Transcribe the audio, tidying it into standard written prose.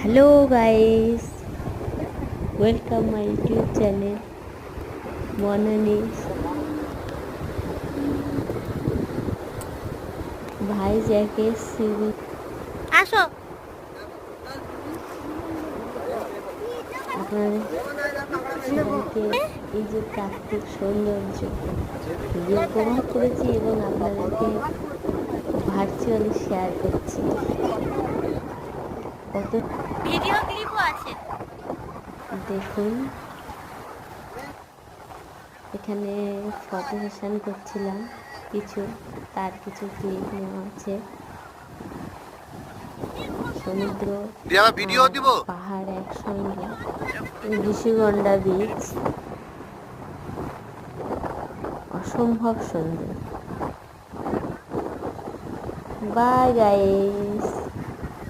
Hello guys, welcome my YouTube channel मोनालिस। भाई जाके सीवी আসো। আপনাদের সবাইকে এই যে প্রাকৃতিক সৌন্দর্য ভিডিও উপভোগ করেছি এবং আপনাদেরকে ভার্চুয়ালি শেয়ার করছি। কত ভিডিও ক্লিপও আছে। দেখুন, এখানে ফটো সেশন করছিলাম, তার কিছু ক্লিপ নেওয়া আছে। সমুদ্র ভিডিও আর দিব। পাহাড় একসঙ্গে, ঋষিগন্ডা বিচ অসম্ভব সুন্দর। Bye guys.